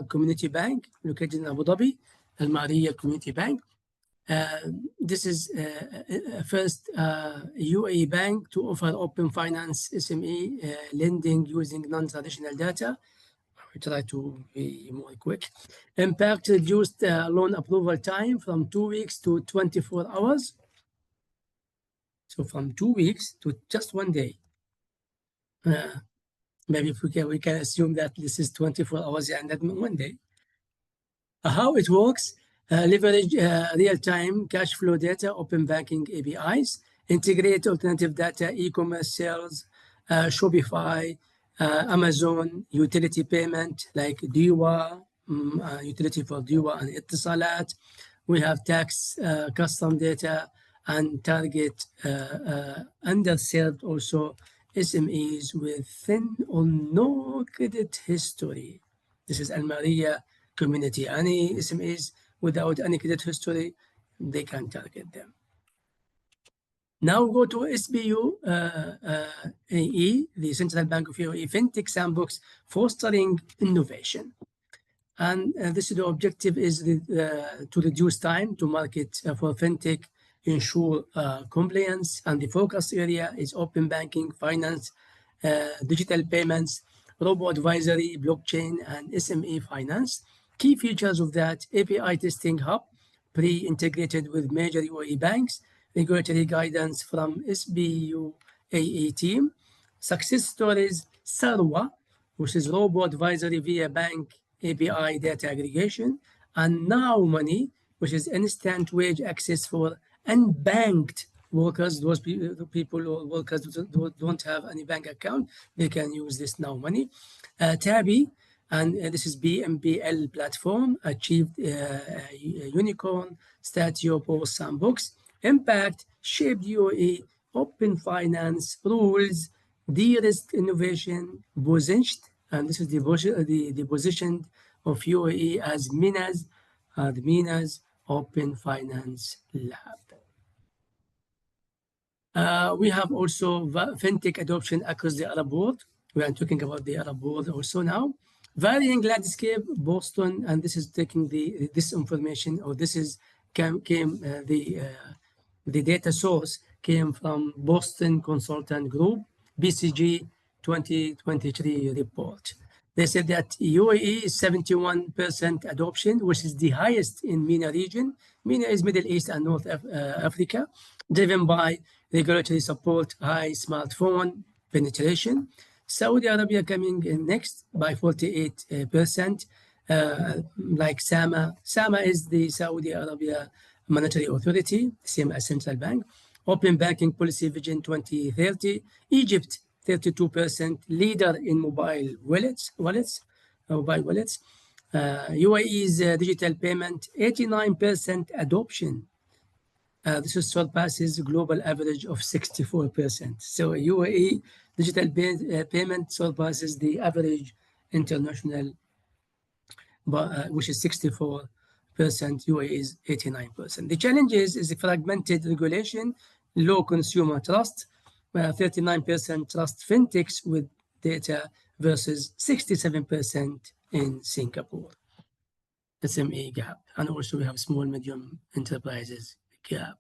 Community Bank, located in Abu Dhabi, Al Maria Community Bank. This is first UAE bank to offer open finance SME lending using non-traditional data. I try to be more quick. Impact reduced loan approval time from 2 weeks to 24 hours. So from 2 weeks to just 1 day. Maybe if we can assume that this is 24 hours and that 1 day. How it works, leverage real-time cash flow data, open banking APIs, integrate alternative data, e-commerce sales, Shopify, Amazon, utility payment like DIWA, utility for DIWA and Ittisalat. We have tax custom data and target underserved also SMEs with thin or no credit history. This is Al Maria community. Any SMEs without any credit history, they can target them. Now go to SBU AE, the Central Bank of UAE FinTech Sandbox, fostering innovation. And this is the objective is to reduce time to market for FinTech, ensure compliance, and the focus area is open banking, finance, digital payments, robo-advisory, blockchain, and SME finance. Key features of that, API testing hub, pre-integrated with major UAE banks, regulatory guidance from SBU AE team, success stories, Sarwa, which is robo-advisory via bank API data aggregation, and Now Money, which is instant wage access for unbanked workers, those people or workers who don't have any bank account, they can use this Now Money. Tabi, and this is BMBL platform, achieved unicorn status for Sandbox. Impact, shaped UAE, open finance, rules, de-risk innovation, positioned, and this is the position of UAE as MENA's Open Finance Lab. We have also fintech adoption across the Arab world. We are talking about the Arab world also now. Varying landscape, Boston, and this is taking this information, or this is the data source came from Boston Consultant Group, BCG 2023 report. They said that UAE is 71% adoption, which is the highest in MENA region. MENA is Middle East and North Africa, driven by regulatory support, high smartphone penetration. Saudi Arabia coming in next by 48%, like SAMA. SAMA is the Saudi Arabia Monetary Authority, same as Central Bank. Open Banking Policy Vision 2030. Egypt, 32%, leader in mobile wallets. UAE's digital payment, 89% adoption. This surpasses global average of 64%. So UAE digital payment surpasses the average international, which is 64%. UAE is 89%. The challenge is the fragmented regulation, low consumer trust, 39% trust fintechs with data versus 67% in Singapore. SME gap, and also we have small medium enterprises gap.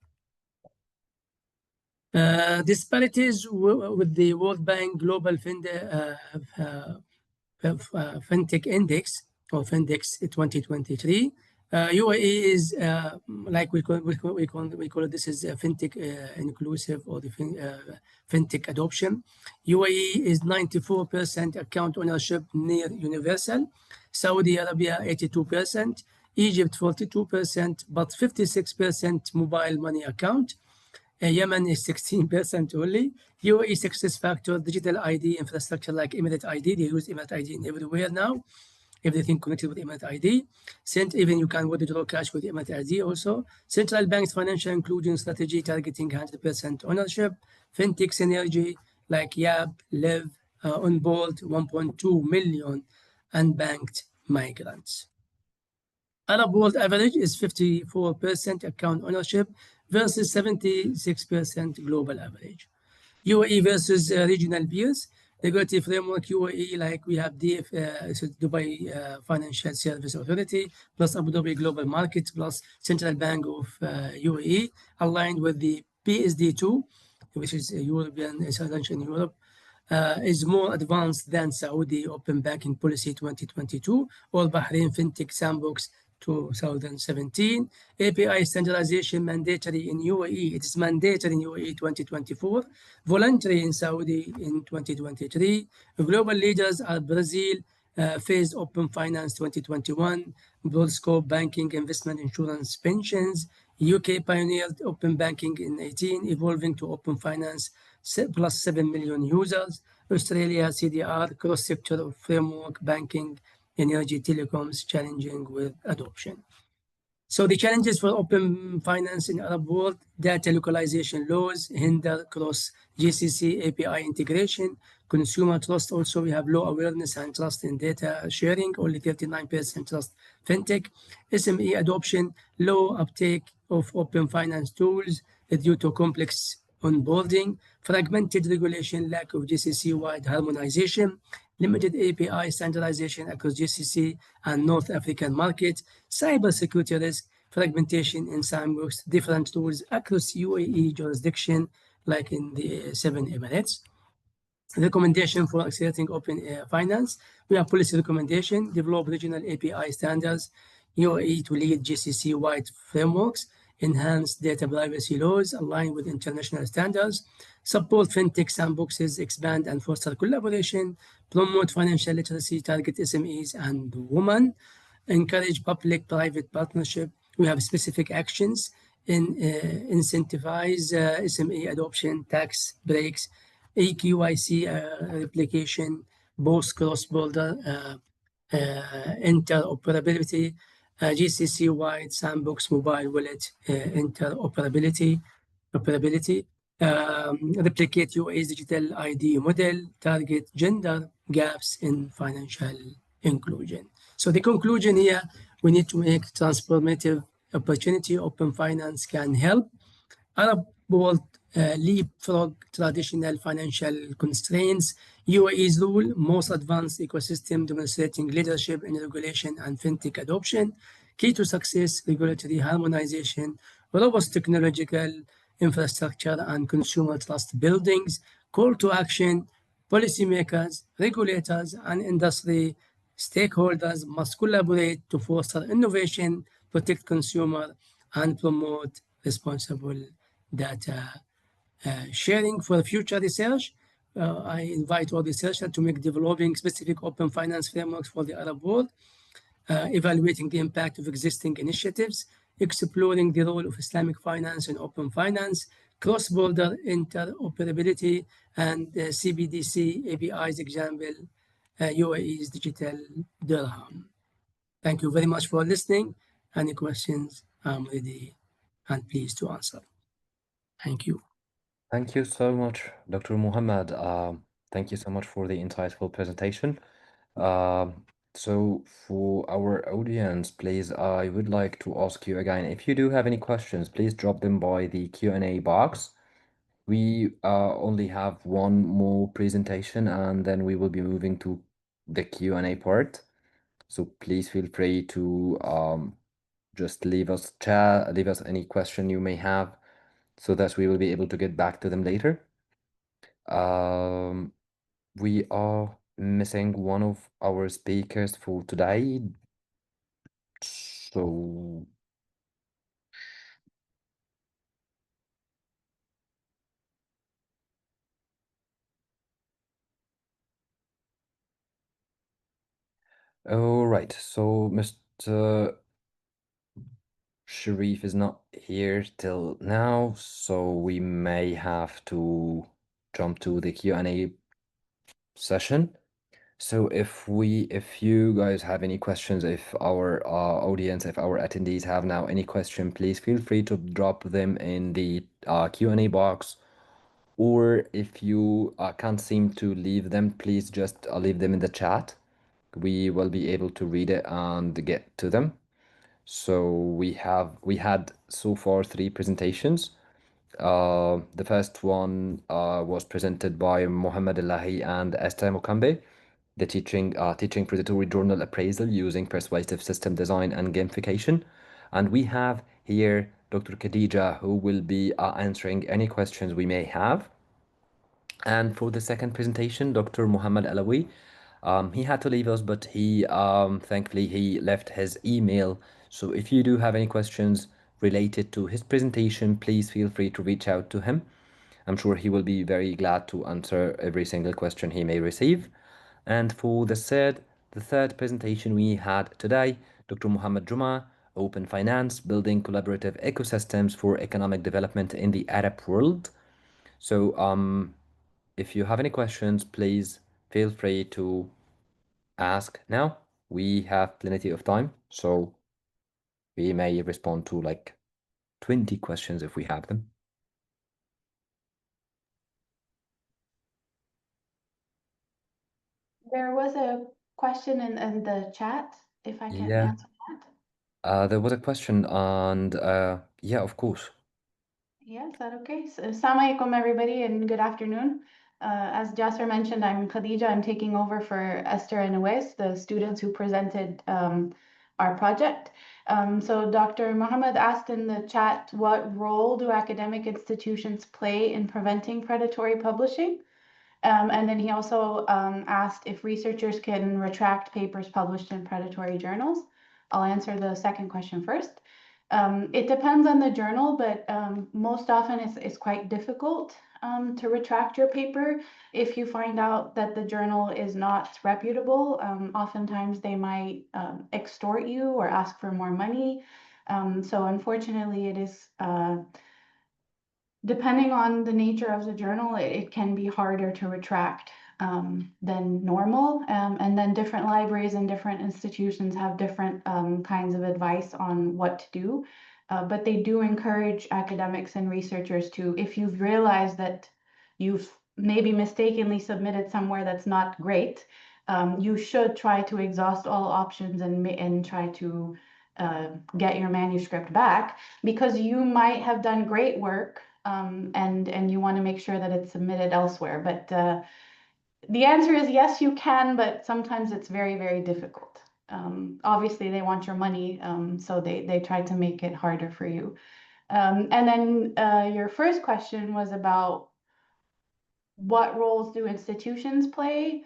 Disparities with the World Bank Global Fintech Index, or Findex 2023. UAE is like we call it, this is a fintech inclusive, or the fintech adoption. UAE is 94% account ownership near universal. Saudi Arabia 82%, Egypt 42%, but 56% mobile money account. Yemen is 16% only. UAE success factor, digital ID infrastructure like Emirate ID. They use Emirate ID in everywhere now. Everything connected with Emirate ID. Even you can withdraw cash with Emirate ID also. Central Bank's financial inclusion strategy targeting 100% ownership. Fintech synergy like YAP, Live, on board 1.2 million unbanked migrants. Arab world average is 54% account ownership versus 76% global average. UAE versus regional peers. Regulatory framework UAE, like we have so Dubai Financial Service Authority, plus Abu Dhabi Global Markets, plus Central Bank of UAE, aligned with the PSD2, which is European Central Europe, is more advanced than Saudi Open Banking Policy 2022 or Bahrain FinTech Sandbox 2017. API standardization mandatory in UAE. It is mandatory in UAE 2024, voluntary in Saudi in 2023. Global leaders are Brazil, phased open finance 2021, broad scope banking, investment, insurance, pensions. UK pioneered open banking in 18, evolving to open finance plus 7 million users. Australia CDR, cross-sector framework banking, energy, telecoms, challenging with adoption. So the challenges for open finance in Arab world: data localization laws hinder cross GCC API integration. Consumer trust also, we have low awareness and trust in data sharing, only 39% trust fintech. SME adoption, low uptake of open finance tools due to complex onboarding, fragmented regulation, lack of GCC-wide harmonization, limited API standardization across GCC and North African markets, cybersecurity risk, fragmentation in sandbox, different tools across UAE jurisdiction, like in the 7 Emirates. Recommendation for accelerating open finance. We have policy recommendation, develop regional API standards, UAE to lead GCC-wide frameworks, enhance data privacy laws, align with international standards, support fintech sandboxes, expand and foster collaboration, promote financial literacy, target SMEs and women, encourage public-private partnership. We have specific actions in incentivize SME adoption, tax breaks, EQIC replication, both cross-border interoperability, GCC-wide sandbox mobile wallet interoperability, replicate UAE's digital ID model, target gender gaps in financial inclusion. So the conclusion here, we need to make transformative opportunity. Open finance can help Arab world leapfrog traditional financial constraints. UAE's rule, most advanced ecosystem demonstrating leadership in regulation and fintech adoption. Key to success, regulatory harmonization, robust technological infrastructure and consumer trust buildings. Call to action, policymakers, regulators, and industry stakeholders must collaborate to foster innovation, protect consumer, and promote responsible data sharing. For future research, I invite all researchers to make developing specific open finance frameworks for the Arab world, evaluating the impact of existing initiatives, exploring the role of Islamic finance and open finance, cross-border interoperability, and CBDC APIs example, UAE's digital dirham. Thank you very much for listening. Any questions, I'm ready and pleased to answer. Thank you. Thank you so much, Dr. Muhammad. Thank you so much for the insightful presentation. So for our audience, please, I would like to ask you again, if you do have any questions, please drop them by the Q&A box. We only have one more presentation and then we will be moving to the Q&A part. So please feel free to just leave us any question you may have so that we will be able to get back to them later. We are missing one of our speakers for today. So all right, so Mr. Sharif is not here till now, so we may have to jump to the Q&A session. So if you guys have any questions, if our audience, if our attendees have now any question, please feel free to drop them in the Q&A box. Or if you can't seem to leave them, please just leave them in the chat. We will be able to read it and get to them. So we had so far 3 presentations. The first one was presented by Mohammed Elahi and Esther Mukambe, the teaching predatory journal appraisal using persuasive system design and gamification. And we have here Dr. Khadija, who will be answering any questions we may have. And for the second presentation, Dr. Muhammad Alawi, he had to leave us, but he thankfully he left his email. So if you do have any questions related to his presentation, please feel free to reach out to him. I'm sure he will be very glad to answer every single question he may receive. And for the third presentation we had today, Dr. Muhammad Juma, Open Finance, Building Collaborative Ecosystems for Economic Development in the Arab World. So if you have any questions, please feel free to ask now. We have plenty of time, so we may respond to like 20 questions if we have them. There was a question in the chat, if I can answer that. There was a question, and yeah, of course. Yeah, is that okay? So, Assalamu alaikum, everybody, and good afternoon. As Jasser mentioned, I'm Khadija. I'm taking over for Esther and Awais, the students who presented our project. So Dr. Muhammad asked in the chat, what role do academic institutions play in preventing predatory publishing? And then he also asked if researchers can retract papers published in predatory journals. I'll answer the second question first. It depends on the journal, but most often it's quite difficult to retract your paper if you find out that the journal is not reputable. Oftentimes they might extort you or ask for more money. So unfortunately, it is depending on the nature of the journal, it can be harder to retract than normal. And then different libraries and different institutions have different kinds of advice on what to do. But they do encourage academics and researchers to, if you've realized that you've maybe mistakenly submitted somewhere that's not great, you should try to exhaust all options and try to get your manuscript back, because you might have done great work and you want to make sure that it's submitted elsewhere. But the answer is yes, you can, but sometimes it's very, very difficult. Obviously, they want your money, so they try to make it harder for you. And then your first question was about what roles do institutions play?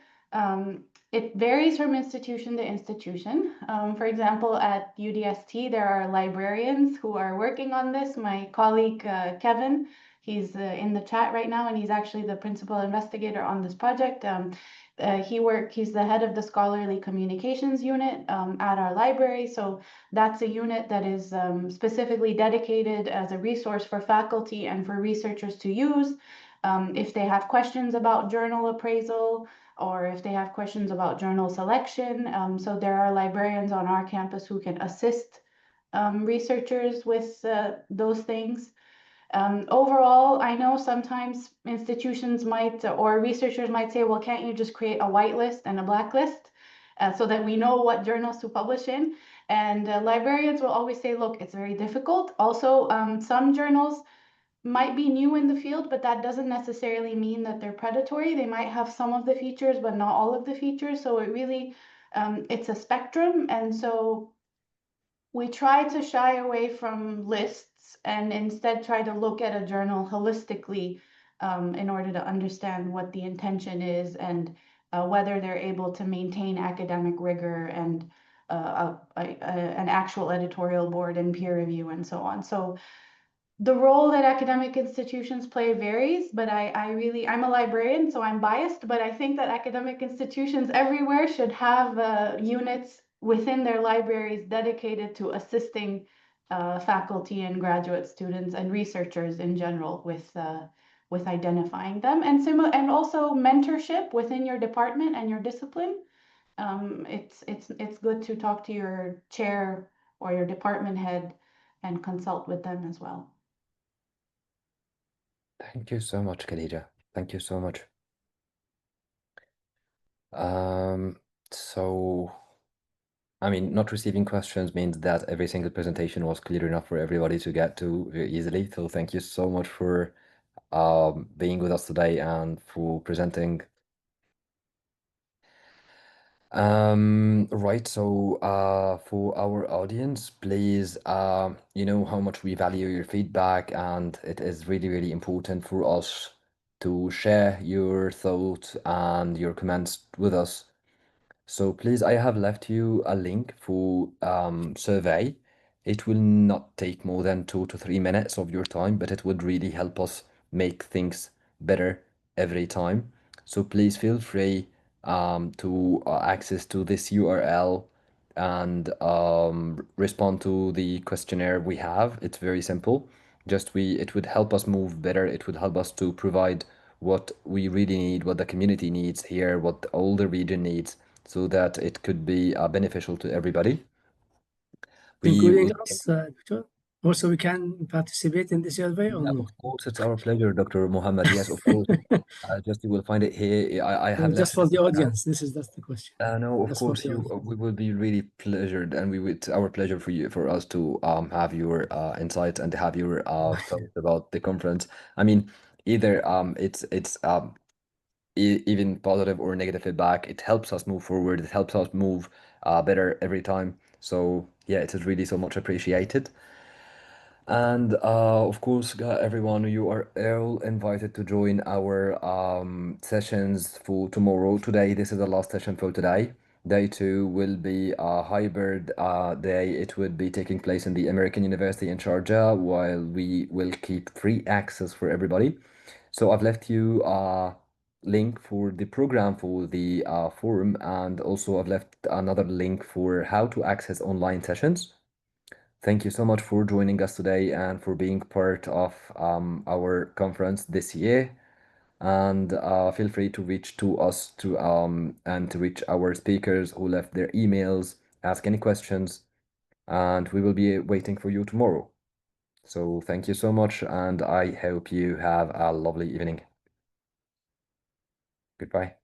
It varies from institution to institution. For example, at UDST, there are librarians who are working on this. My colleague, Kevin, he's in the chat right now, and he's actually the principal investigator on this project. He's the head of the scholarly communications unit at our library. So that's a unit that is specifically dedicated as a resource for faculty and for researchers to use. If they have questions about journal appraisal, or if they have questions about journal selection. So there are librarians on our campus who can assist researchers with those things. Overall, I know sometimes institutions might, or researchers might say, well, can't you just create a whitelist and a blacklist so that we know what journals to publish in? And librarians will always say, look, it's very difficult. Also, some journals might be new in the field, but that doesn't necessarily mean that they're predatory. They might have some of the features, but not all of the features. So it really, it's a spectrum. And so we try to shy away from lists and instead try to look at a journal holistically in order to understand what the intention is and whether they're able to maintain academic rigor and an actual editorial board and peer review and so on. So the role that academic institutions play varies, but I'm a librarian, so I'm biased, but I think that academic institutions everywhere should have units within their libraries dedicated to assisting faculty and graduate students and researchers in general with identifying them, and also mentorship within your department and your discipline. It's good to talk to your chair or your department head and consult with them as well. Thank you so much, Khadija. Thank you so much. So I mean, not receiving questions means that every single presentation was clear enough for everybody to get to very easily. So thank you so much for being with us today and for presenting. Right, so for our audience, please, you know how much we value your feedback, and it is really, really important for us to share your thoughts and your comments with us. So please, I have left you a link for survey. It will not take more than 2 to 3 minutes of your time, but it would really help us make things better every time. So please feel free to access to this URL and respond to the questionnaire we have. It's very simple. It would help us move better. It would help us to provide what we really need, what the community needs here, what all the region needs, so that it could be beneficial to everybody. Including us, Doctor. Also, we can participate in the survey or no? Of course, it's our pleasure, Dr. Mohammed. Yes, of course. Just you will find it here. I have Just left for it. the audience. That's the question. No, of Just for course, the audience. we will be really pleasured, and it's our pleasure for us to have your insights and have your thoughts about the conference. I mean, either it's even positive or negative feedback. It helps us move forward. It helps us move better every time. So yeah, it is really so much appreciated. And of course, everyone, you are all invited to join our sessions for tomorrow. Today, this is the last session for today. Day 2 will be a hybrid day. It would be taking place in the American University in Sharjah, while we will keep free access for everybody. So I've left you a link for the program for the forum, and also I've left another link for how to access online sessions. Thank you so much for joining us today and for being part of our conference this year. And feel free to reach to us and to reach our speakers who left their emails, ask any questions, and we will be waiting for you tomorrow. So thank you so much, and I hope you have a lovely evening. Goodbye.